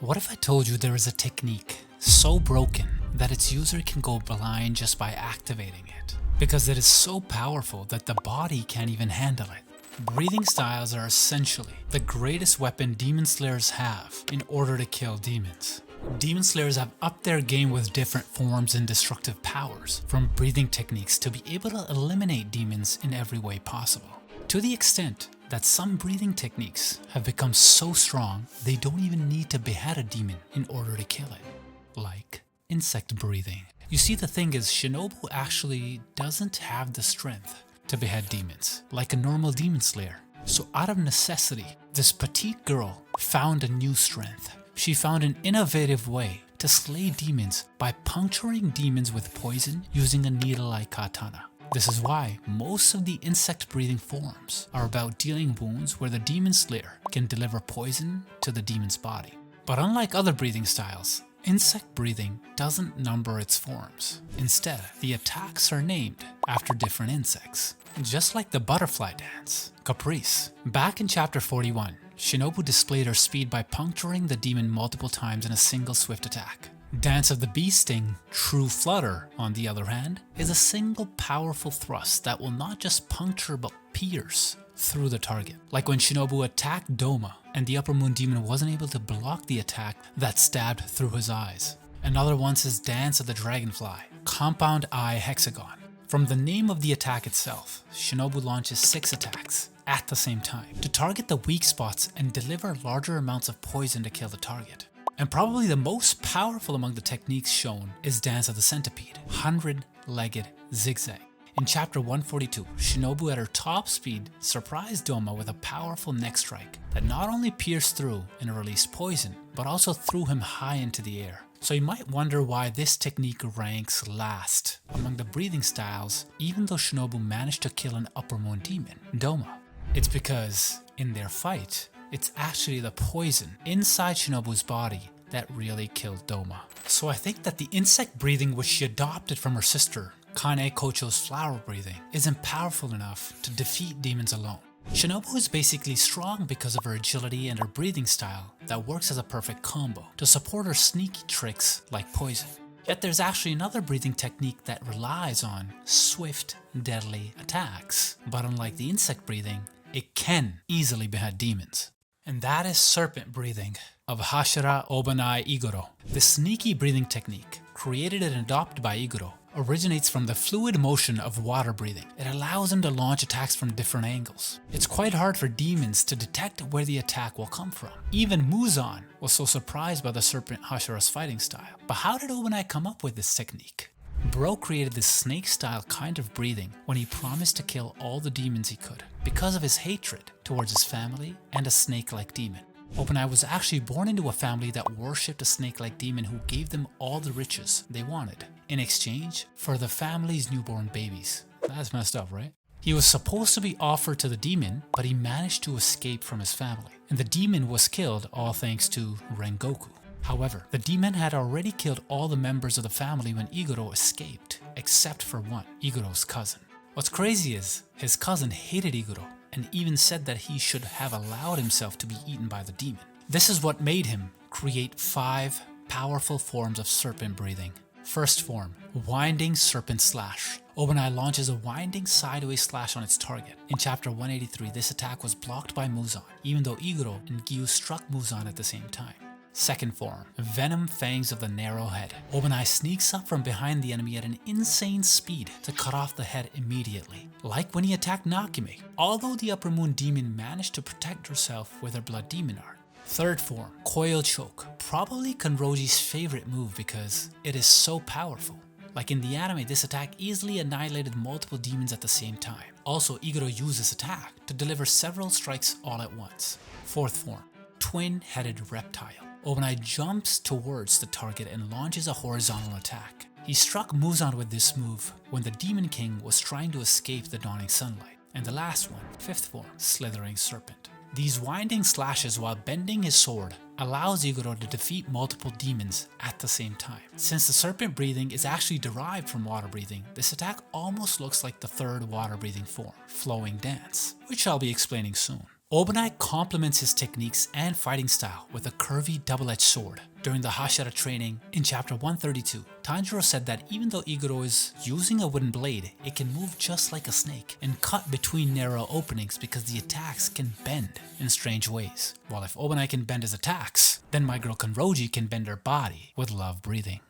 What if I told you there is a technique so broken that its user can go blind just by activating it? Because it is so powerful that the body can't even handle it. Breathing styles are essentially the greatest weapon demon slayers have in order to kill demons. Demon slayers have upped their game with different forms and destructive powers, from breathing techniques to be able to eliminate demons in every way possible. To the extent that some breathing techniques have become so strong they don't even need to behead a demon in order to kill it. Like insect breathing. You see, the thing is, Shinobu actually doesn't have the strength to behead demons like a normal demon slayer. So out of necessity, this petite girl found a new strength. She found an innovative way to slay demons by puncturing demons with poison using a needle-like katana. This is why most of the insect breathing forms are about dealing wounds where the demon slayer can deliver poison to the demon's body. But unlike other breathing styles, insect breathing doesn't number its forms. Instead, the attacks are named after different insects. Just like the butterfly dance, Caprice. Back in chapter 41, Shinobu displayed her speed by puncturing the demon multiple times in a single swift attack. Dance of the Bee Sting, True Flutter, on the other hand, is a single powerful thrust that will not just puncture but pierce through the target. Like when Shinobu attacked Doma and the Upper Moon Demon wasn't able to block the attack that stabbed through his eyes. Another one's his Dance of the Dragonfly, Compound Eye Hexagon. From the name of the attack itself, Shinobu launches 6 attacks at the same time to target the weak spots and deliver larger amounts of poison to kill the target. And probably the most powerful among the techniques shown is Dance of the Centipede, 100-legged zigzag. In chapter 142, Shinobu at her top speed surprised Doma with a powerful neck strike that not only pierced through and released poison, but also threw him high into the air. So you might wonder why this technique ranks last among the breathing styles, even though Shinobu managed to kill an Upper Moon Demon, Doma. It's because in their fight, it's actually the poison inside Shinobu's body that really killed Doma. So I think that the insect breathing which she adopted from her sister, Kane Kocho's flower breathing, isn't powerful enough to defeat demons alone. Shinobu is basically strong because of her agility and her breathing style that works as a perfect combo to support her sneaky tricks like poison. Yet there's actually another breathing technique that relies on swift, deadly attacks. But unlike the insect breathing, it can easily behead demons. And that is serpent breathing of Hashira Obanai Igoro. This sneaky breathing technique, created and adopted by Igoro, originates from the fluid motion of water breathing. It allows him to launch attacks from different angles. It's quite hard for demons to detect where the attack will come from. Even Muzan was so surprised by the serpent Hashira's fighting style. But how did Obanai come up with this technique? Bro created this snake-style kind of breathing when he promised to kill all the demons he could because of his hatred towards his family and a snake-like demon. Obanai was actually born into a family that worshipped a snake-like demon who gave them all the riches they wanted in exchange for the family's newborn babies. That's messed up, right? He was supposed to be offered to the demon, but he managed to escape from his family, and the demon was killed all thanks to rengoku. However, the demon had already killed all the members of the family when Igoro escaped, except for one, Igoro's cousin. What's crazy is, his cousin hated Igoro and even said that he should have allowed himself to be eaten by the demon. This is what made him create 5 powerful forms of serpent breathing. First form, Winding Serpent Slash. Obanai launches a winding sideways slash on its target. In chapter 183, this attack was blocked by Muzan, even though Igoro and Gyu struck Muzan at the same time. Second form, Venom Fangs of the Narrow Head. Obanai sneaks up from behind the enemy at an insane speed to cut off the head immediately, like when he attacked Nakime, although the Upper Moon Demon managed to protect herself with her Blood Demon art. Third form, Coil Choke. Probably Kanroji's favorite move because it is so powerful. Like in the anime, this attack easily annihilated multiple demons at the same time. Also, Igoro used this attack to deliver several strikes all at once. Fourth form, Twin-Headed Reptile. Obanai jumps towards the target and launches a horizontal attack. He struck Muzan with this move when the Demon King was trying to escape the dawning sunlight. And the last one, fifth form, Slithering Serpent. These winding slashes while bending his sword allows Igoro to defeat multiple demons at the same time. Since the serpent breathing is actually derived from water breathing, this attack almost looks like the third water breathing form, Flowing Dance, which I'll be explaining soon. Obanai complements his techniques and fighting style with a curvy double-edged sword. During the Hashira training in chapter 132, Tanjiro said that even though Iguro is using a wooden blade, it can move just like a snake and cut between narrow openings because the attacks can bend in strange ways. While if Obanai can bend his attacks, then my girl Kanroji can bend her body with love breathing.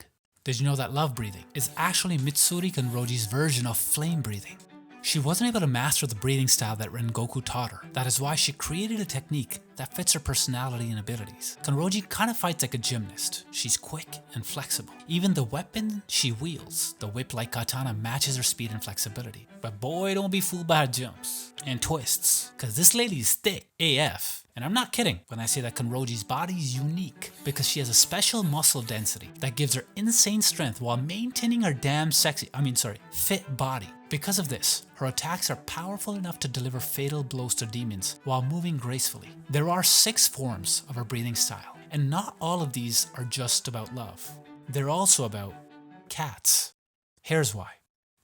Did you know that love breathing is actually Mitsuri Kanroji's version of flame breathing? She wasn't able to master the breathing style that Rengoku taught her. That is why she created a technique that fits her personality and abilities. Kanroji kind of fights like a gymnast. She's quick and flexible. Even the weapon she wields, the whip-like katana, matches her speed and flexibility. But boy, don't be fooled by her jumps and twists, cause this lady is thick AF. And I'm not kidding when I say that Kanroji's body is unique because she has a special muscle density that gives her insane strength while maintaining her fit body. Because of this, her attacks are powerful enough to deliver fatal blows to demons while moving gracefully. There are 6 forms of her breathing style, and not all of these are just about love. They're also about cats. Here's why.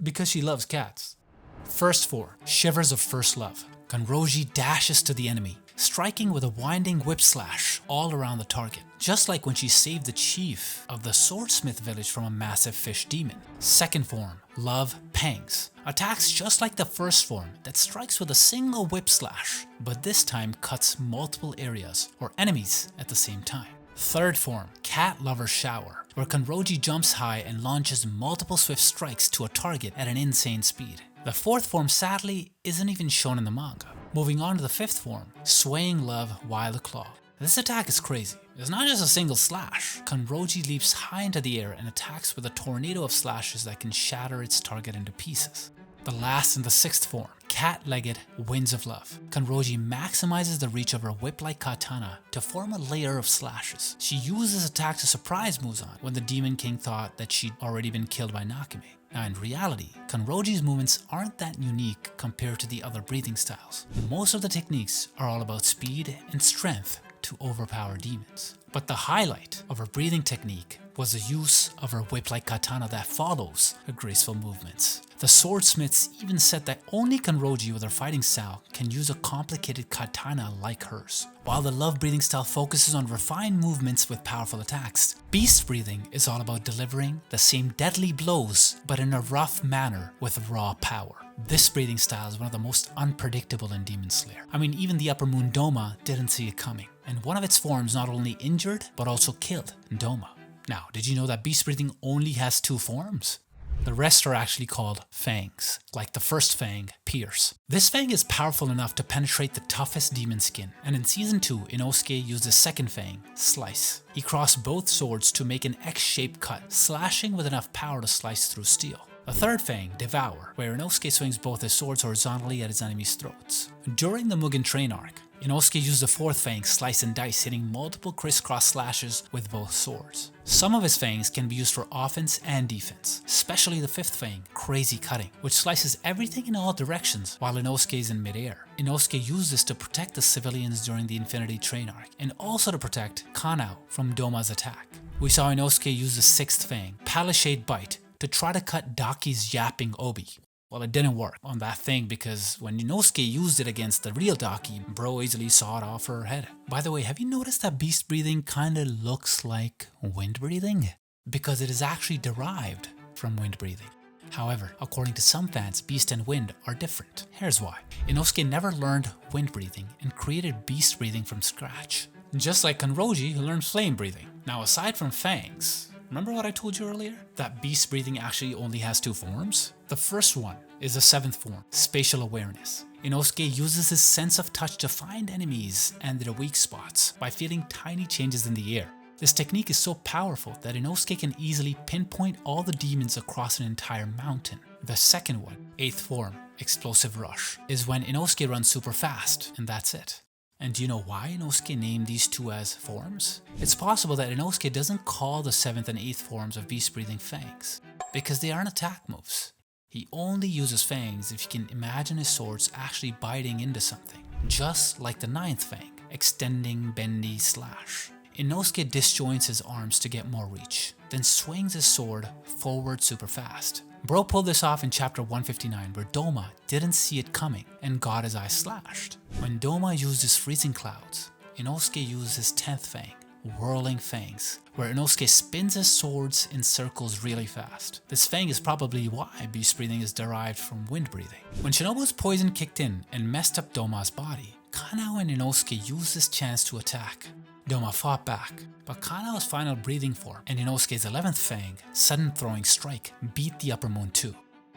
Because she loves cats. First 4, Shivers of First Love. Kanroji dashes to the enemy, striking with a winding whip slash all around the target, just like when she saved the chief of the swordsmith village from a massive fish demon. Second form, Love Pangs. Attacks just like the first form that strikes with a single whip slash, but this time cuts multiple areas or enemies at the same time. Third form, Cat Lover Shower, where Kanroji jumps high and launches multiple swift strikes to a target at an insane speed. The fourth form sadly isn't even shown in the manga. Moving on to the fifth form, Swaying Love Wild Claw. This attack is crazy. It's not just a single slash. Kanroji leaps high into the air and attacks with a tornado of slashes that can shatter its target into pieces. The last and the sixth form, Cat-Legged Winds of Love. Kanroji maximizes the reach of her whip-like katana to form a layer of slashes. She uses attack to surprise Muzan when the Demon King thought that she'd already been killed by Nakame. Now in reality, Kanroji's movements aren't that unique compared to the other breathing styles. Most of the techniques are all about speed and strength to overpower demons. But the highlight of her breathing technique was the use of her whip-like katana that follows her graceful movements. The swordsmiths even said that only Kanroji with her fighting style can use a complicated katana like hers. While the love breathing style focuses on refined movements with powerful attacks, beast breathing is all about delivering the same deadly blows but in a rough manner with raw power. This breathing style is one of the most unpredictable in Demon Slayer. I mean, even the Upper Moon Doma didn't see it coming, and one of its forms not only injured but also killed Doma. Now, did you know that beast breathing only has 2 forms? The rest are actually called fangs, like the first fang, Pierce. This fang is powerful enough to penetrate the toughest demon skin, and in season 2, Inosuke used his second fang, Slice. He crossed both swords to make an X-shaped cut, slashing with enough power to slice through steel. The third fang, Devour, where Inosuke swings both his swords horizontally at his enemies' throats. During the Mugen Train arc, Inosuke used the fourth fang, Slice and Dice, hitting multiple crisscross slashes with both swords. Some of his fangs can be used for offense and defense, especially the fifth fang, Crazy Cutting, which slices everything in all directions while Inosuke is in midair. Inosuke used this to protect the civilians during the Infinity Train arc, and also to protect Kanao from Doma's attack. We saw Inosuke use the sixth fang, Palisade Bite, to try to cut Daki's yapping Obi. Well, it didn't work on that thing because when Inosuke used it against the real Daki, bro easily sawed off her head. By the way, have you noticed that beast breathing kinda looks like wind breathing? Because it is actually derived from wind breathing. However, according to some fans, beast and wind are different. Here's why. Inosuke never learned wind breathing and created beast breathing from scratch. Just like Kanroji, who learned flame breathing. Now, aside from fangs, remember what I told you earlier? That beast breathing actually only has 2 forms? The first one is the 7th form, Spatial Awareness. Inosuke uses his sense of touch to find enemies and their weak spots by feeling tiny changes in the air. This technique is so powerful that Inosuke can easily pinpoint all the demons across an entire mountain. The second one, 8th form, Explosive Rush, is when Inosuke runs super fast, and that's it. And do you know why Inosuke named these 2 as forms? It's possible that Inosuke doesn't call the 7th and 8th forms of beast breathing fangs, because they aren't attack moves. He only uses fangs if you can imagine his swords actually biting into something, just like the 9th fang, Extending Bendy Slash. Inosuke disjoints his arms to get more reach, then swings his sword forward super fast. Bro pulled this off in chapter 159 where Doma didn't see it coming and got his eye slashed. When Doma used his freezing clouds, Inosuke used his 10th fang, whirling fangs, where Inosuke spins his swords in circles really fast. This fang is probably why beast breathing is derived from wind breathing. When Shinobu's poison kicked in and messed up Doma's body, Kanao and Inosuke used this chance to attack. Doma fought back, but Kanao's final breathing form and Inosuke's 11th fang, sudden throwing strike, beat the upper moon too.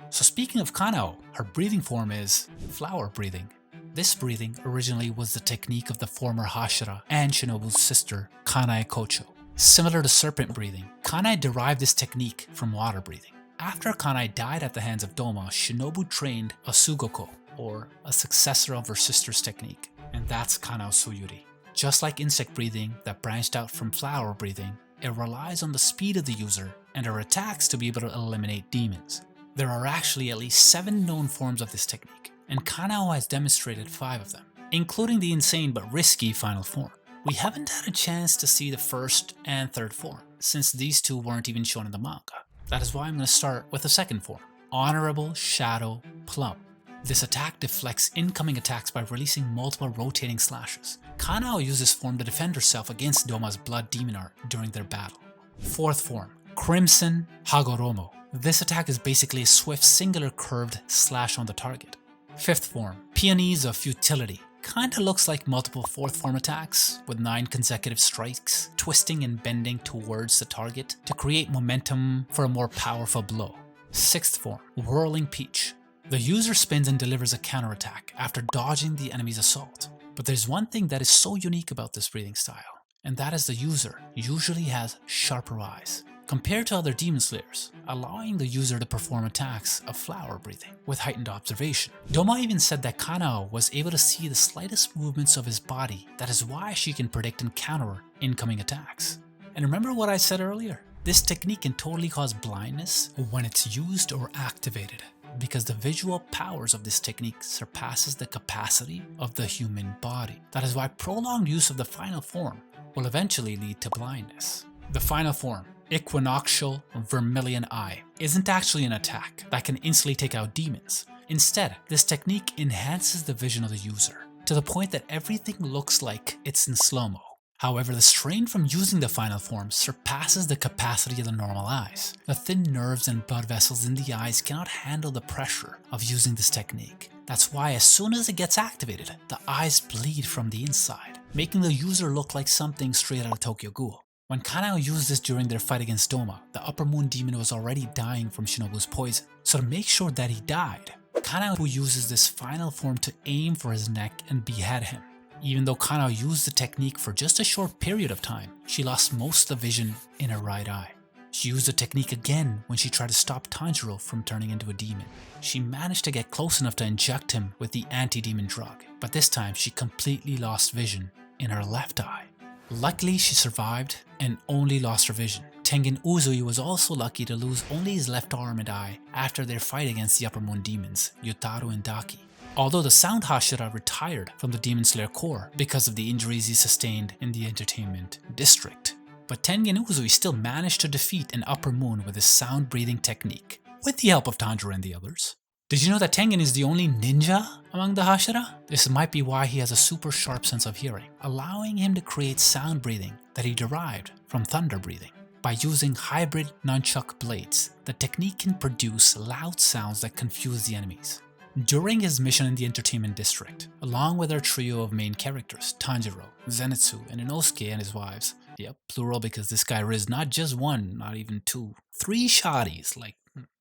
So speaking of Kanao, her breathing form is flower breathing. This breathing originally was the technique of the former Hashira and Shinobu's sister, Kanae Kocho. Similar to serpent breathing, Kanae derived this technique from water breathing. After Kanae died at the hands of Doma, Shinobu trained a Sugoko, or a successor of her sister's technique, and that's Kanao Suyuri. Just like insect breathing that branched out from flower breathing, it relies on the speed of the user and her attacks to be able to eliminate demons. There are actually at least 7 known forms of this technique, and Kanao has demonstrated 5 of them, including the insane but risky final form. We haven't had a chance to see the first and third form, since these 2 weren't even shown in the manga. That is why I'm going to start with the second form, Honorable Shadow Plum. This attack deflects incoming attacks by releasing multiple rotating slashes. Kanao used this form to defend herself against Doma's blood demon art during their battle. Fourth form, Crimson Hagoromo. This attack is basically a swift singular curved slash on the target. Fifth form, Peonies of Futility. Kinda looks like multiple fourth form attacks, with 9 consecutive strikes, twisting and bending towards the target to create momentum for a more powerful blow. Sixth form, Whirling Peach. The user spins and delivers a counterattack after dodging the enemy's assault. But there's one thing that is so unique about this breathing style, and that is the user usually has sharper eyes, compared to other demon slayers, allowing the user to perform attacks of flower breathing with heightened observation. Doma even said that Kanao was able to see the slightest movements of his body, that is why she can predict and counter incoming attacks. And remember what I said earlier? This technique can totally cause blindness when it's used or activated, because the visual powers of this technique surpasses the capacity of the human body. That is why prolonged use of the final form will eventually lead to blindness. The final form, Equinoctial Vermilion Eye, isn't actually an attack that can instantly take out demons. Instead, this technique enhances the vision of the user, to the point that everything looks like it's in slow-mo. However, the strain from using the final form surpasses the capacity of the normal eyes. The thin nerves and blood vessels in the eyes cannot handle the pressure of using this technique. That's why as soon as it gets activated, the eyes bleed from the inside, making the user look like something straight out of Tokyo Ghoul. When Kanao used this during their fight against Doma, the upper moon demon was already dying from Shinobu's poison. So to make sure that he died, Kanao uses this final form to aim for his neck and behead him. Even though Kanao used the technique for just a short period of time, she lost most of the vision in her right eye. She used the technique again when she tried to stop Tanjiro from turning into a demon. She managed to get close enough to inject him with the anti-demon drug, but this time she completely lost vision in her left eye. Luckily, she survived and only lost her vision. Tengen Uzui was also lucky to lose only his left arm and eye after their fight against the upper moon demons, Yutaru and Daki. Although the Sound Hashira retired from the Demon Slayer Corps because of the injuries he sustained in the entertainment district. But Tengen Uzui still managed to defeat an upper moon with his sound breathing technique, with the help of Tanjiro and the others. Did you know that Tengen is the only ninja among the Hashira? This might be why he has a super sharp sense of hearing, allowing him to create sound breathing that he derived from thunder breathing. By using hybrid nunchuck blades, the technique can produce loud sounds that confuse the enemies. During his mission in the entertainment district, along with our trio of main characters, Tanjiro, Zenitsu, and Inosuke and his wives, yep, plural because this guy rizzed not just 1, not even 2, 3 shotties, like,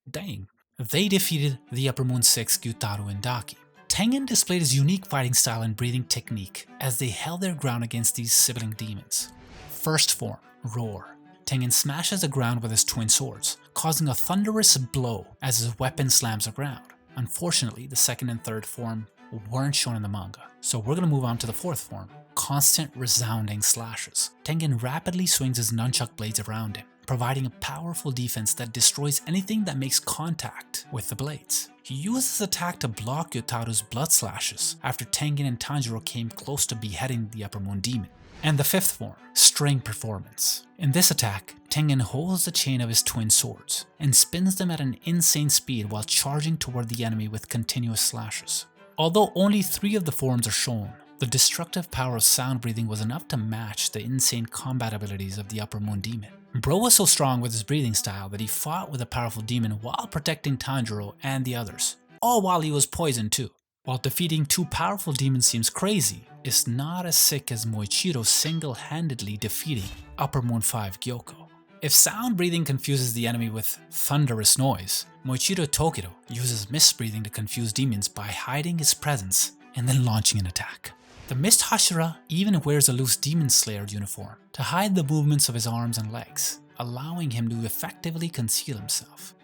dang. They defeated the Upper Moon 6, Gyutaru and Daki. Tengen displayed his unique fighting style and breathing technique as they held their ground against these sibling demons. First form, Roar. Tengen smashes the ground with his twin swords, causing a thunderous blow as his weapon slams the ground. Unfortunately, the second and third form weren't shown in the manga, so we're going to move on to the fourth form, Constant Resounding Slashes. Tengen rapidly swings his nunchuck blades around him, providing a powerful defense that destroys anything that makes contact with the blades. He uses this attack to block Yotaru's blood slashes after Tengen and Tanjiro came close to beheading the Upper Moon demon. And the fifth form, String Performance. In this attack, Tengen holds the chain of his twin swords and spins them at an insane speed while charging toward the enemy with continuous slashes. Although only 3 of the forms are shown, the destructive power of sound breathing was enough to match the insane combat abilities of the Upper Moon Demon. Bro was so strong with his breathing style that he fought with a powerful demon while protecting Tanjiro and the others, all while he was poisoned too. While defeating 2 powerful demons seems crazy, it's not as sick as Moichiro single-handedly defeating Upper Moon 5 Gyoko. If sound breathing confuses the enemy with thunderous noise, Moichiro Tokiro uses mist breathing to confuse demons by hiding his presence and then launching an attack. The Mist Hashira even wears a loose Demon Slayer uniform to hide the movements of his arms and legs, allowing him to effectively conceal himself.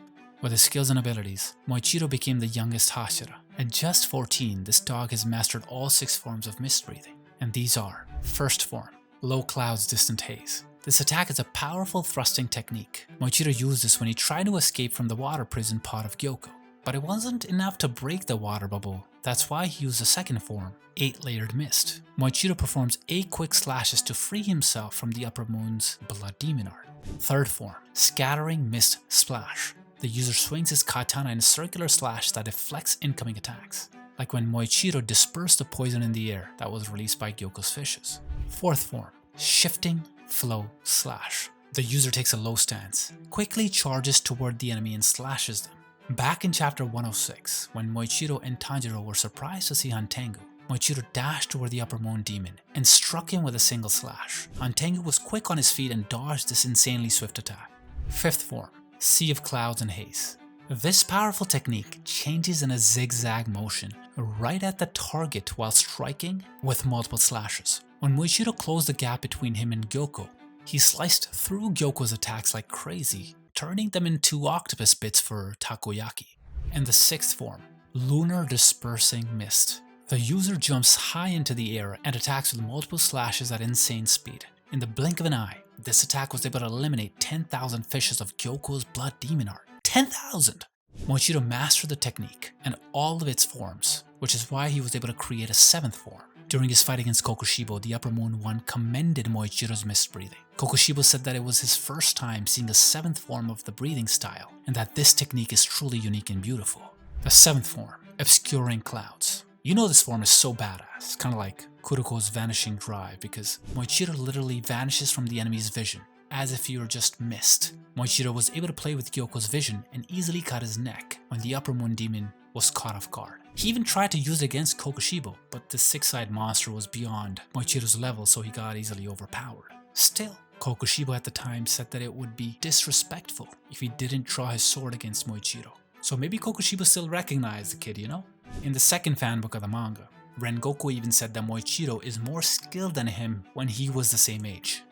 With his skills and abilities, Moichiro became the youngest Hashira. At just 14, this dog has mastered all 6 forms of mist breathing, and these are: First form, Low Clouds Distant Haze. This attack is a powerful thrusting technique. Moichiro used this when he tried to escape from the water prison pod of Gyoko, but it wasn't enough to break the water bubble. That's why he used the second form, 8-layered mist. Moichiro performs 8 quick slashes to free himself from the Upper Moon's Blood Demon art. Third form, Scattering Mist Splash. The user swings his katana in a circular slash that deflects incoming attacks, like when Moichiro dispersed the poison in the air that was released by Gyoko's fishes. Fourth form, Shifting Flow Slash. The user takes a low stance, quickly charges toward the enemy and slashes them. Back in chapter 106, when Moichiro and Tanjiro were surprised to see Hantengu, Moichiro dashed toward the Upper Moon Demon and struck him with a single slash. Hantengu was quick on his feet and dodged this insanely swift attack. Fifth form, Sea of Clouds and Haze. This powerful technique changes in a zigzag motion right at the target while striking with multiple slashes. When Moichiro closed the gap between him and Gyoko, he sliced through Gyoko's attacks like crazy, turning them into octopus bits for takoyaki. And the sixth form, Lunar Dispersing Mist. The user jumps high into the air and attacks with multiple slashes at insane speed. In the blink of an eye, this attack was able to eliminate 10,000 fishes of Gyoko's Blood Demon art. 10,000! Moichiro mastered the technique and all of its forms, which is why he was able to create a 7th form. During his fight against Kokushibo, the Upper Moon One commended Moichiro's mist breathing. Kokushibo said that it was his first time seeing a 7th form of the breathing style, and that this technique is truly unique and beautiful. The 7th form, Obscuring Clouds. You know this form is so badass, kinda like Kuroko's Vanishing Drive, because Moichiro literally vanishes from the enemy's vision, as if he were just mist. Moichiro was able to play with Gyoko's vision and easily cut his neck when the Upper Moon Demon was caught off guard. He even tried to use it against Kokushibo, but the 6-eyed monster was beyond Moichiro's level, so he got easily overpowered. Still, Kokushibo at the time said that it would be disrespectful if he didn't draw his sword against Moichiro. So maybe Kokushibo still recognized the kid, you know? In the second fanbook of the manga, Rengoku even said that Moichiro is more skilled than him when he was the same age.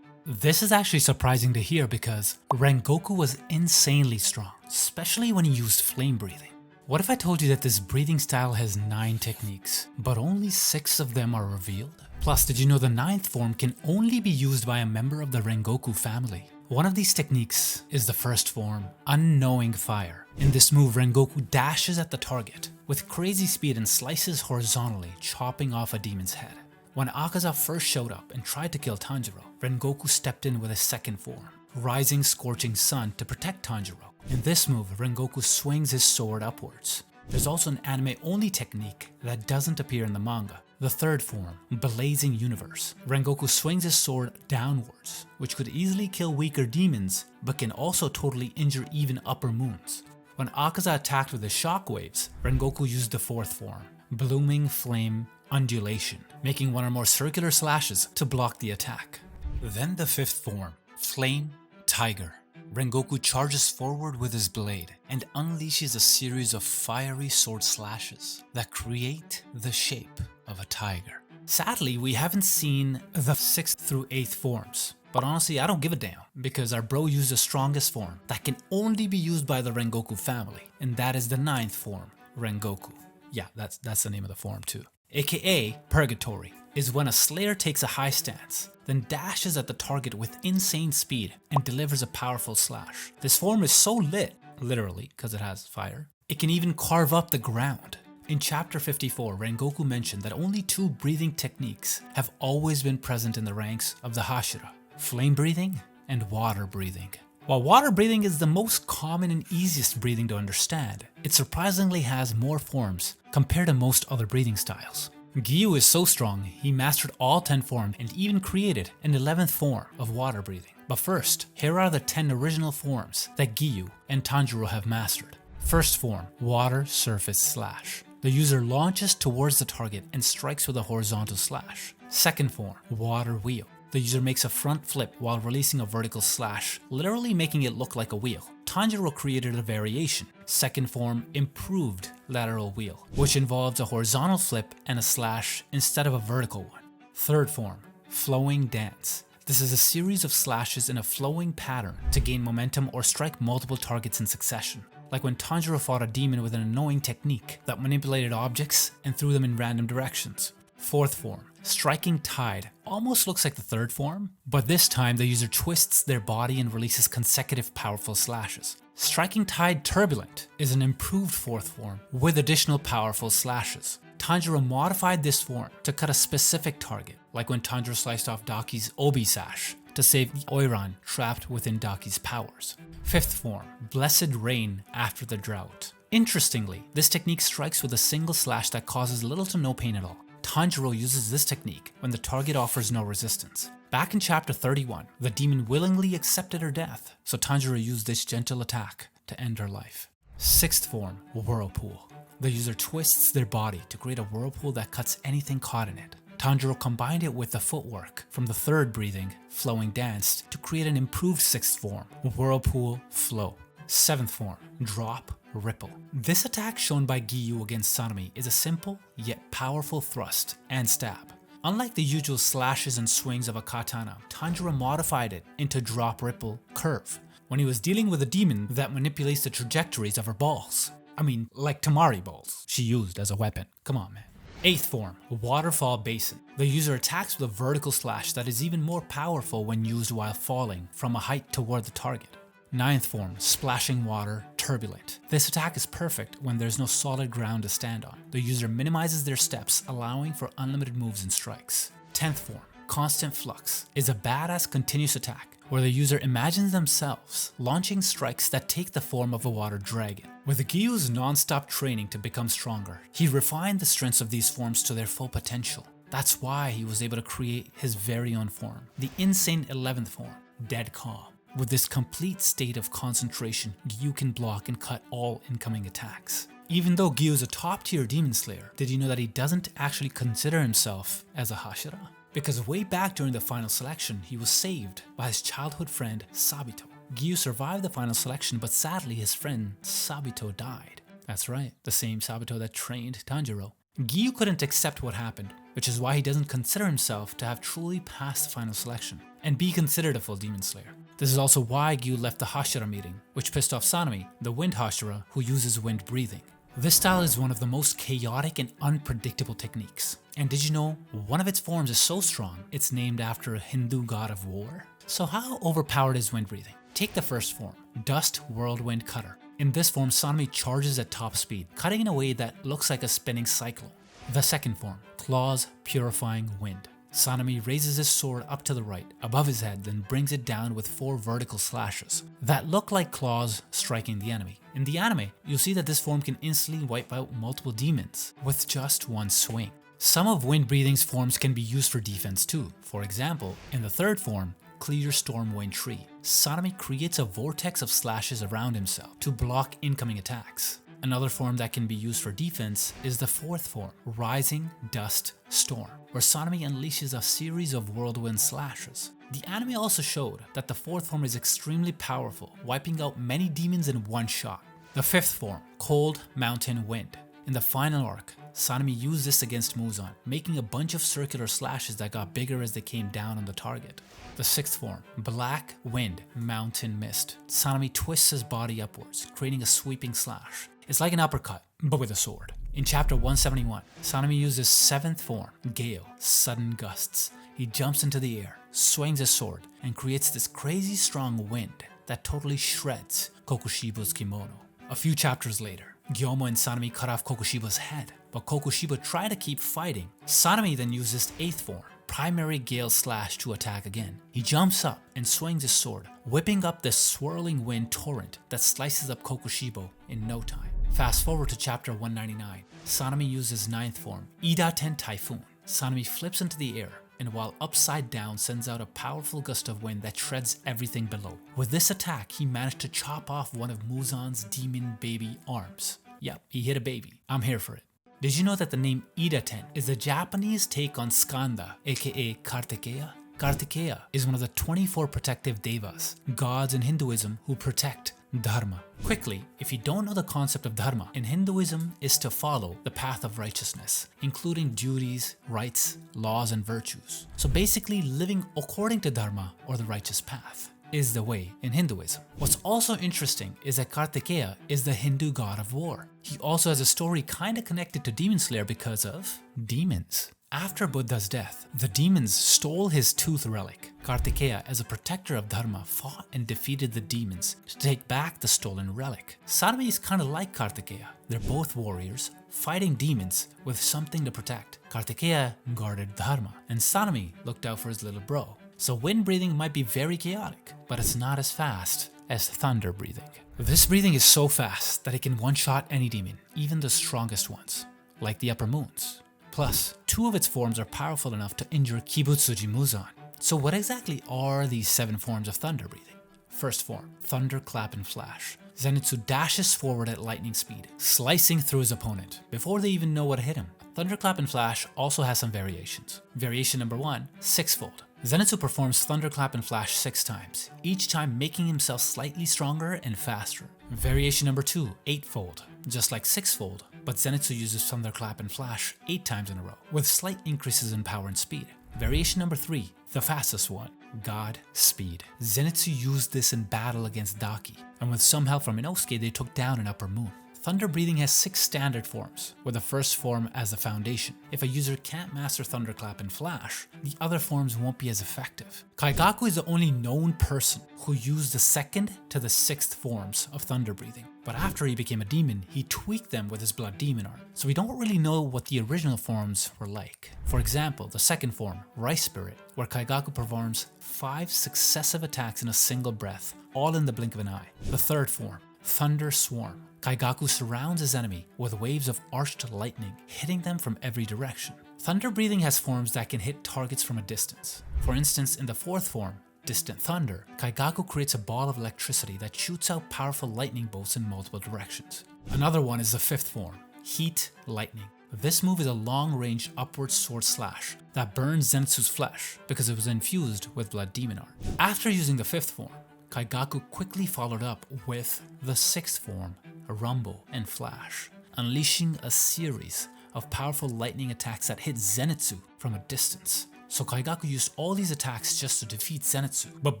This is actually surprising to hear because Rengoku was insanely strong, especially when he used flame breathing. What if I told you that this breathing style has 9 techniques, but only 6 of them are revealed? Plus, did you know the 9th form can only be used by a member of the Rengoku family? One of these techniques is the first form, Unknowing Fire. In this move, Rengoku dashes at the target with crazy speed and slices horizontally, chopping off a demon's head. When Akaza first showed up and tried to kill Tanjiro, Rengoku stepped in with his second form, Rising Scorching Sun, to protect Tanjiro. In this move, Rengoku swings his sword upwards. There's also an anime-only technique that doesn't appear in the manga, the third form, Blazing Universe. Rengoku swings his sword downwards, which could easily kill weaker demons, but can also totally injure even upper moons. When Akaza attacked with his shockwaves, Rengoku used the fourth form, Blooming Flame Undulation, making one or more circular slashes to block the attack. Then the fifth form, Flame Tiger. Rengoku charges forward with his blade and unleashes a series of fiery sword slashes that create the shape of a tiger. Sadly, we haven't seen the 6th through 8th forms, but honestly I don't give a damn because our bro used the strongest form that can only be used by the Rengoku family, and that is the 9th form, Rengoku. Yeah, that's the name of the form too. AKA Purgatory is when a slayer takes a high stance, then dashes at the target with insane speed and delivers a powerful slash. This form is so lit, literally because it has fire, it can even carve up the ground. In chapter 54, Rengoku mentioned that only 2 breathing techniques have always been present in the ranks of the Hashira, flame breathing and water breathing. While water breathing is the most common and easiest breathing to understand, it surprisingly has more forms compared to most other breathing styles. Gyu is so strong, he mastered all 10 forms and even created an 11th form of water breathing. But first, here are the 10 original forms that Gyu and Tanjiro have mastered. First form, Water Surface Slash. The user launches towards the target and strikes with a horizontal slash. Second form, Water Wheel. The user makes a front flip while releasing a vertical slash, literally making it look like a wheel. Tanjiro created a variation. Second form, Improved Lateral Wheel, which involves a horizontal flip and a slash instead of a vertical one. Third form, Flowing Dance. This is a series of slashes in a flowing pattern to gain momentum or strike multiple targets in succession, like when Tanjiro fought a demon with an annoying technique that manipulated objects and threw them in random directions. Fourth form, Striking Tide, almost looks like the third form, but this time the user twists their body and releases consecutive powerful slashes. Striking Tide Turbulent is an improved fourth form with additional powerful slashes. Tanjiro modified this form to cut a specific target, like when Tanjiro sliced off Daki's Obi Sash to save the Oiran trapped within Daki's powers. Fifth form, Blessed Rain After the Drought. Interestingly, this technique strikes with a single slash that causes little to no pain at all. Tanjiro uses this technique when the target offers no resistance. Back in chapter 31, the demon willingly accepted her death, so Tanjiro used this gentle attack to end her life. Sixth form, Whirlpool. The user twists their body to create a whirlpool that cuts anything caught in it. Tanjiro combined it with the footwork from the third breathing, Flowing Dance, to create an improved sixth form, Whirlpool Flow. Seventh form, Drop Ripple. This attack shown by Gyu against Sanemi is a simple yet powerful thrust and stab. Unlike the usual slashes and swings of a katana, Tanjiro modified it into Drop Ripple Curve when he was dealing with a demon that manipulates the trajectories of her balls. I mean, like Tamari balls she used as a weapon. Come on, man. Eighth form, Waterfall Basin. The user attacks with a vertical slash that is even more powerful when used while falling from a height toward the target. Ninth form, Splashing Water Turbulent. This attack is perfect when there's no solid ground to stand on. The user minimizes their steps, allowing for unlimited moves and strikes. 10th form, Constant Flux, is a badass continuous attack where the user imagines themselves launching strikes that take the form of a water dragon. With Gyu's non-stop training to become stronger, he refined the strengths of these forms to their full potential. That's why he was able to create his very own form, the insane 11th form, Dead Calm. With this complete state of concentration, Gyu can block and cut all incoming attacks. Even though Gyu is a top-tier demon slayer, did you know that he doesn't actually consider himself as a Hashira? Because way back during the final selection, he was saved by his childhood friend Sabito. Gyu survived the final selection, but sadly his friend Sabito died. That's right, the same Sabito that trained Tanjiro. Gyu couldn't accept what happened, which is why he doesn't consider himself to have truly passed the final selection and be considered a full demon slayer. This is also why Gyu left the Hashira meeting, which pissed off Sanemi, the wind Hashira who uses wind breathing. This style is one of the most chaotic and unpredictable techniques. And did you know, one of its forms is so strong, it's named after a Hindu god of war? So how overpowered is wind breathing? Take the first form, Dust Whirlwind Cutter. In this form, Sanemi charges at top speed, cutting in a way that looks like a spinning cyclone. The second form, Claws Purifying Wind. Sanemi raises his sword up to the right, above his head, then brings it down with 4 vertical slashes that look like claws striking the enemy. In the anime, you'll see that this form can instantly wipe out multiple demons with just one swing. Some of Wind Breathing's forms can be used for defense too. For example, in the third form, Clear Storm Wind Tree, Sanemi creates a vortex of slashes around himself to block incoming attacks. Another form that can be used for defense is the fourth form, Rising Dust Storm, where Sanemi unleashes a series of whirlwind slashes. The anime also showed that the fourth form is extremely powerful, wiping out many demons in one shot. The fifth form, Cold Mountain Wind. In the final arc, Sanemi used this against Muzan, making a bunch of circular slashes that got bigger as they came down on the target. The sixth form, Black Wind Mountain Mist. Sanemi twists his body upwards, creating a sweeping slash. It's like an uppercut, but with a sword. In chapter 171, Sanemi uses seventh form, Gale Sudden Gusts. He jumps into the air, swings his sword, and creates this crazy strong wind that totally shreds Kokushibo's kimono. A few chapters later, Gyomo and Sanemi cut off Kokushibo's head, but Kokushibo tried to keep fighting. Sanemi then used his eighth form, primary gale slash to attack again. He jumps up and swings his sword, whipping up this swirling wind torrent that slices up Kokushibo in no time. Fast forward to chapter 199. Sanemi uses 9th form, Idaten Typhoon. Sanemi flips into the air, and while upside down sends out a powerful gust of wind that shreds everything below. With this attack, he managed to chop off one of Muzan's demon baby arms. Yep, he hit a baby. I'm here for it. Did you know that the name Idaten is the Japanese take on Skanda, aka Kartikeya? Kartikeya is one of the 24 protective devas, gods in Hinduism who protect Dharma. Quickly, if you don't know the concept of Dharma, in Hinduism is to follow the path of righteousness, including duties, rights, laws, and virtues. So basically living according to Dharma or the righteous path is the way in Hinduism. What's also interesting is that Kartikeya is the Hindu god of war. He also has a story kinda connected to Demon Slayer because of demons. After Buddha's death, the demons stole his tooth relic. Kartikeya, as a protector of Dharma, fought and defeated the demons to take back the stolen relic. Sanemi is kinda like Kartikeya. They're both warriors, fighting demons with something to protect. Kartikeya guarded Dharma, and Sanemi looked out for his little bro. So wind breathing might be very chaotic, but it's not as fast as thunder breathing. This breathing is so fast that it can one-shot any demon, even the strongest ones, like the upper moons. Plus, 2 of its forms are powerful enough to injure Kibutsuji Muzan. So what exactly are these 7 forms of thunder breathing? First form, Thunder, Clap, and Flash. Zenitsu dashes forward at lightning speed, slicing through his opponent before they even know what hit him. Thunderclap and Flash also has some variations. Variation number 1, 6-fold. Zenitsu performs Thunderclap and Flash 6 times, each time making himself slightly stronger and faster. Variation number 2, 8-fold. Just like 6-fold, but Zenitsu uses Thunderclap and Flash 8 times in a row, with slight increases in power and speed. Variation number 3, the fastest one, God Speed. Zenitsu used this in battle against Daki, and with some help from Inosuke they took down an upper moon. Thunder breathing has 6 standard forms, with the first form as the foundation. If a user can't master Thunderclap and Flash, the other forms won't be as effective. Kaigaku is the only known person who used the 2nd to the 6th forms of thunder breathing. But after he became a demon, he tweaked them with his Blood Demon art, so we don't really know what the original forms were like. For example, the 2nd form, Rice Spirit, where Kaigaku performs 5 successive attacks in a single breath, all in the blink of an eye. The 3rd form, Thunder Swarm. Kaigaku surrounds his enemy with waves of arched lightning, hitting them from every direction. Thunder breathing has forms that can hit targets from a distance. For instance, in the 4th form, Distant Thunder, Kaigaku creates a ball of electricity that shoots out powerful lightning bolts in multiple directions. Another one is the 5th form, Heat Lightning. This move is a long-range upward sword slash that burns Zenitsu's flesh because it was infused with Blood Demon art. After using the 5th form, Kaigaku quickly followed up with the 6th form, Rumble and Flash, unleashing a series of powerful lightning attacks that hit Zenitsu from a distance. So Kaigaku used all these attacks just to defeat Zenitsu, but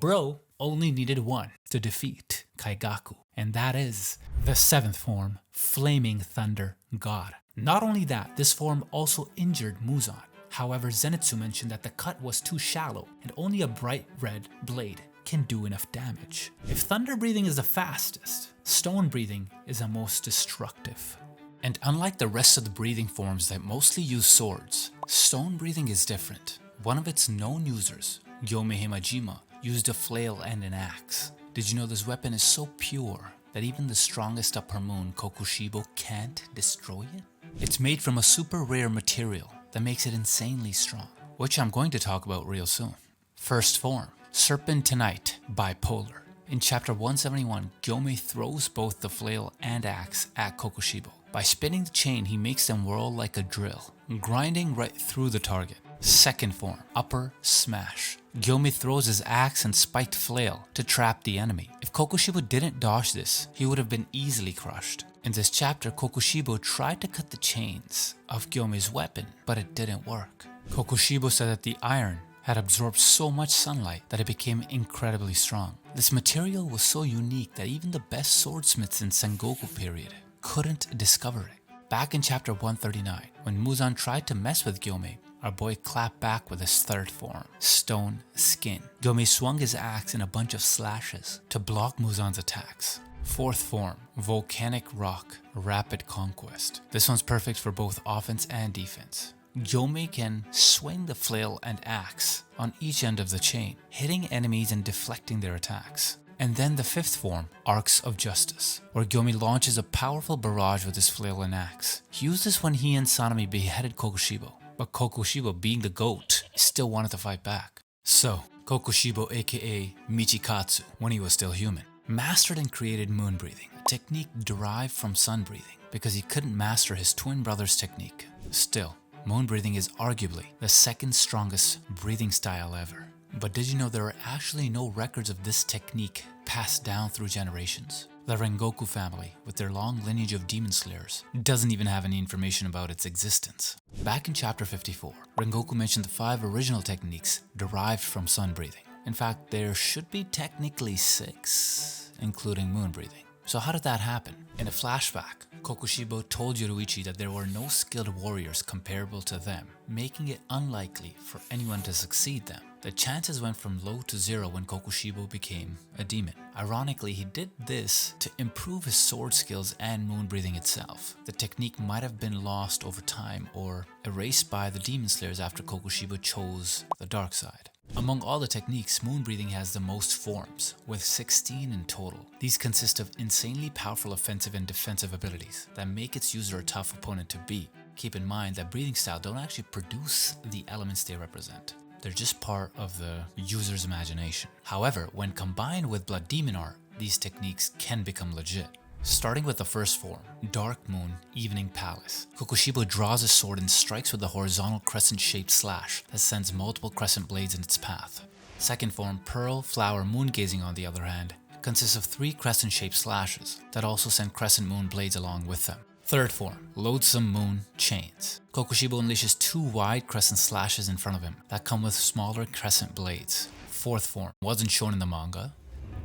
bro only needed one to defeat Kaigaku, and that is the 7th form, Flaming Thunder God. Not only that, this form also injured Muzan. However, Zenitsu mentioned that the cut was too shallow and only a bright red blade can do enough damage. If thunder breathing is the fastest, stone breathing is the most destructive. And unlike the rest of the breathing forms that mostly use swords, stone breathing is different. One of its known users, Gyome Himajima, used a flail and an axe. Did you know this weapon is so pure that even the strongest upper moon, Kokushibo, can't destroy it? It's made from a super rare material that makes it insanely strong, which I'm going to talk about real soon. First form, Serpentinite Bipolar. In chapter 171, Gyome throws both the flail and axe at Kokushibo. By spinning the chain, he makes them whirl like a drill, grinding right through the target. Second form, Upper Smash. Gyome throws his axe and spiked flail to trap the enemy. If Kokushibo didn't dodge this, he would have been easily crushed. In this chapter, Kokushibo tried to cut the chains of Gyome's weapon, but it didn't work. Kokushibo said that the iron had absorbed so much sunlight that it became incredibly strong. This material was so unique that even the best swordsmiths in Sengoku period couldn't discover it. Back in chapter 139, when Muzan tried to mess with Gyome, our boy clapped back with his 3rd form, Stone Skin. Gyome swung his axe in a bunch of slashes to block Muzan's attacks. 4th form, Volcanic Rock Rapid Conquest. This one's perfect for both offense and defense. Yomi can swing the flail and axe on each end of the chain, hitting enemies and deflecting their attacks. And then the fifth form, Arcs of Justice, where Gyomi launches a powerful barrage with his flail and axe. He used this when he and Sanemi beheaded Kokushibo, but Kokushibo, being the GOAT, still wanted to fight back. So, Kokushibo aka Michikatsu, when he was still human, mastered and created moon breathing, a technique derived from sun breathing, because he couldn't master his twin brother's technique. Still, moon breathing is arguably the second strongest breathing style ever. But did you know there are actually no records of this technique passed down through generations? The Rengoku family, with their long lineage of demon slayers, doesn't even have any information about its existence. Back in chapter 54, Rengoku mentioned the 5 original techniques derived from sun breathing. In fact, there should be technically 6, including moon breathing. So how did that happen? In a flashback, Kokushibo told Yoruichi that there were no skilled warriors comparable to them, making it unlikely for anyone to succeed them. The chances went from low to 0 when Kokushibo became a demon. Ironically, he did this to improve his sword skills and moon breathing itself. The technique might have been lost over time or erased by the demon slayers after Kokushibo chose the dark side. Among all the techniques, moon breathing has the most forms, with 16 in total. These consist of insanely powerful offensive and defensive abilities that make its user a tough opponent to beat. Keep in mind that breathing styles don't actually produce the elements they represent. They're just part of the user's imagination. However, when combined with Blood Demon art, these techniques can become legit. Starting with the first form, Dark Moon Evening Palace. Kokushibo draws his sword and strikes with a horizontal crescent-shaped slash that sends multiple crescent blades in its path. Second form, Pearl Flower Moon Gazing, on the other hand, consists of 3 crescent-shaped slashes that also send crescent moon blades along with them. Third form, Loathsome Moon Chains. Kokushibo unleashes 2 wide crescent slashes in front of him that come with smaller crescent blades. Fourth form, wasn't shown in the manga.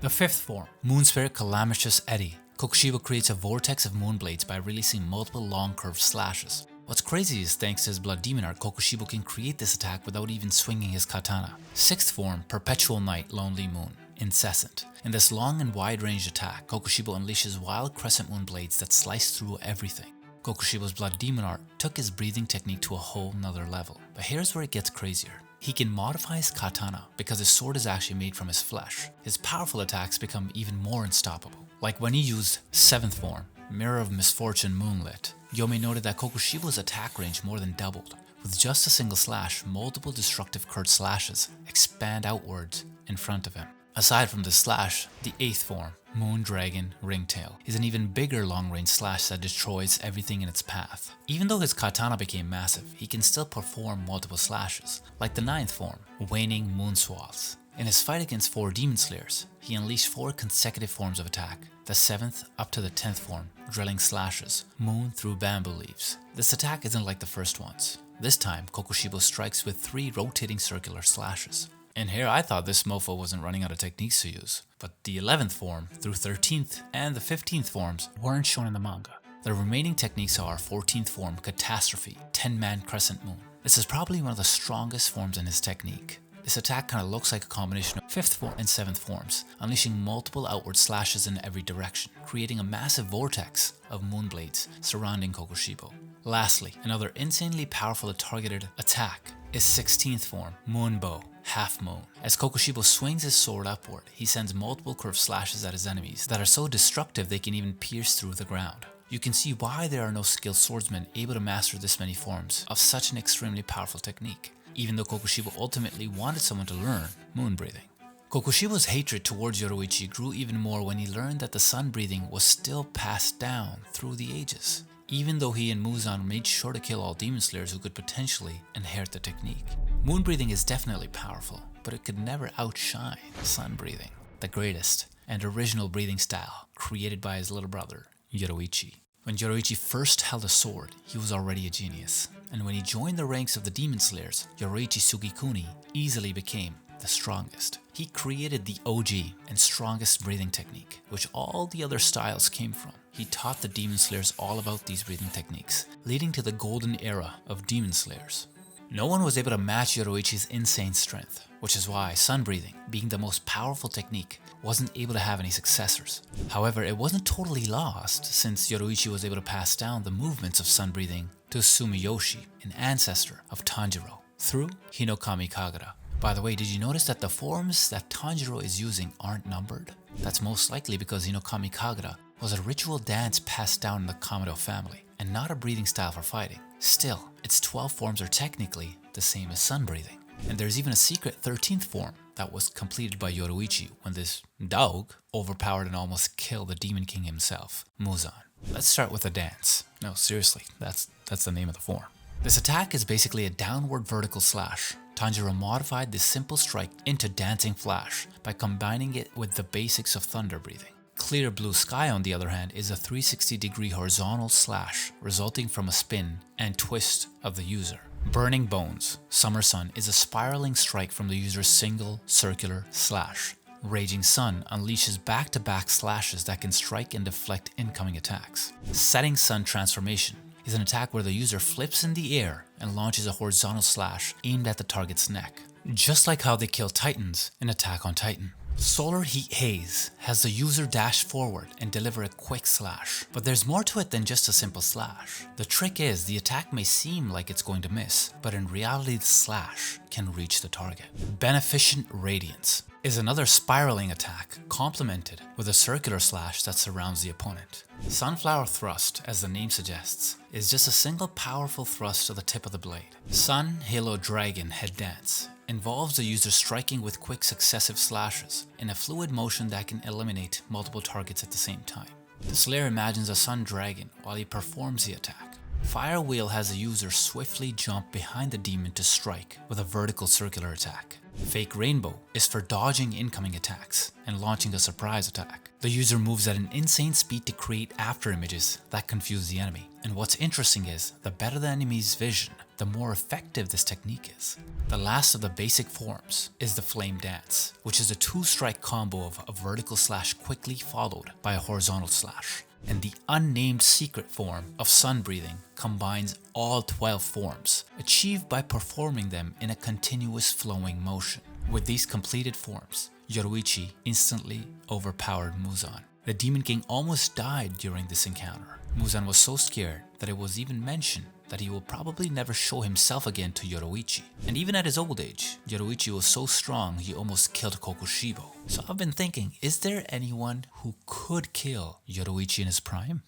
The fifth form, Moon Spirit Calamitous Eddy. Kokushibo creates a vortex of moon blades by releasing multiple long curved slashes. What's crazy is thanks to his Blood Demon art, Kokushibo can create this attack without even swinging his katana. Sixth form, Perpetual Night Lonely Moon Incessant. In this long and wide-ranged attack, Kokushibo unleashes wild crescent moon blades that slice through everything. Kokushibo's Blood Demon art took his breathing technique to a whole nother level. But here's where it gets crazier. He can modify his katana because his sword is actually made from his flesh. His powerful attacks become even more unstoppable. Like when he used 7th form, Mirror of Misfortune Moonlit. Yomi noted that Kokushibo's attack range more than doubled. With just a single slash, multiple destructive curved slashes expand outwards in front of him. Aside from this slash, the 8th form, Moon Dragon Ringtail, is an even bigger long-range slash that destroys everything in its path. Even though his katana became massive, he can still perform multiple slashes, like the 9th form, Waning Moon Swaths. In his fight against 4 demon slayers, he unleashed 4 consecutive forms of attack. The 7th up to the 10th form, Drilling Slashes, Moon Through Bamboo Leaves. This attack isn't like the first ones. This time, Kokushibo strikes with 3 rotating circular slashes. And here I thought this mofo wasn't running out of techniques to use, but the 11th form through 13th and the 15th forms weren't shown in the manga. The remaining techniques are 14th form Catastrophe, 10-man Crescent Moon. This is probably one of the strongest forms in his technique. This attack kinda looks like a combination of 5th form and 7th forms, unleashing multiple outward slashes in every direction, creating a massive vortex of moon blades surrounding Kokushibo. Lastly, another insanely powerful targeted attack is 16th form Moon Bow, Half Moon. As Kokushibo swings his sword upward, he sends multiple curved slashes at his enemies that are so destructive they can even pierce through the ground. You can see why there are no skilled swordsmen able to master this many forms of such an extremely powerful technique, even though Kokushibo ultimately wanted someone to learn moon breathing. Kokushibo's hatred towards Yoruichi grew even more when he learned that the sun breathing was still passed down through the ages, even though he and Muzan made sure to kill all demon slayers who could potentially inherit the technique. Moon breathing is definitely powerful, but it could never outshine sun breathing, the greatest and original breathing style created by his little brother, Yoruichi. When Yoruichi first held a sword, he was already a genius, and when he joined the ranks of the demon slayers, Yoruichi Sugikuni easily became the strongest. He created the OG and strongest breathing technique, which all the other styles came from. He taught the demon slayers all about these breathing techniques, leading to the golden era of demon slayers. No one was able to match Yoruichi's insane strength, which is why sun breathing, being the most powerful technique, wasn't able to have any successors. However, it wasn't totally lost since Yoruichi was able to pass down the movements of sun breathing to Sumiyoshi, an ancestor of Tanjiro, through Hinokami Kagura. By the way, did you notice that the forms that Tanjiro is using aren't numbered? That's most likely because Hinokami Kagura was a ritual dance passed down in the Kamado family, and not a breathing style for fighting. Still, its 12 forms are technically the same as sun breathing. And there's even a secret 13th form that was completed by Yoruichi when this dog overpowered and almost killed the Demon King himself, Muzan. Let's start with the dance. No, seriously, that's the name of the form. This attack is basically a downward vertical slash. Tanjiro modified this simple strike into Dancing Flash by combining it with the basics of thunder breathing. Clear Blue Sky, on the other hand, is a 360-degree horizontal slash resulting from a spin and twist of the user. Burning Bones, Summer Sun, is a spiraling strike from the user's single circular slash. Raging Sun unleashes back-to-back slashes that can strike and deflect incoming attacks. Setting Sun Transformation is an attack where the user flips in the air and launches a horizontal slash aimed at the target's neck, just like how they kill Titans in Attack on Titan. Solar Heat Haze has the user dash forward and deliver a quick slash, but there's more to it than just a simple slash. The trick is the attack may seem like it's going to miss, but in reality the slash can reach the target. Beneficent Radiance is another spiraling attack complemented with a circular slash that surrounds the opponent. Sunflower Thrust, as the name suggests, is just a single powerful thrust to the tip of the blade. Sun Halo Dragon Head Dance involves the user striking with quick successive slashes in a fluid motion that can eliminate multiple targets at the same time. The Slayer imagines a sun dragon while he performs the attack. Fire Wheel has the user swiftly jump behind the demon to strike with a vertical circular attack. Fake Rainbow is for dodging incoming attacks and launching a surprise attack. The user moves at an insane speed to create after images that confuse the enemy. And what's interesting is, the better the enemy's vision, the more effective this technique is. The last of the basic forms is the Flame Dance, which is a 2-strike combo of a vertical slash quickly followed by a horizontal slash. And the unnamed secret form of sun breathing combines all 12 forms, achieved by performing them in a continuous flowing motion. With these completed forms, Yoruichi instantly overpowered Muzan. The Demon King almost died during this encounter. Muzan was so scared that it was even mentioned that he will probably never show himself again to Yoruichi. And even at his old age, Yoruichi was so strong he almost killed Kokushibo. So I've been thinking, is there anyone who could kill Yoruichi in his prime?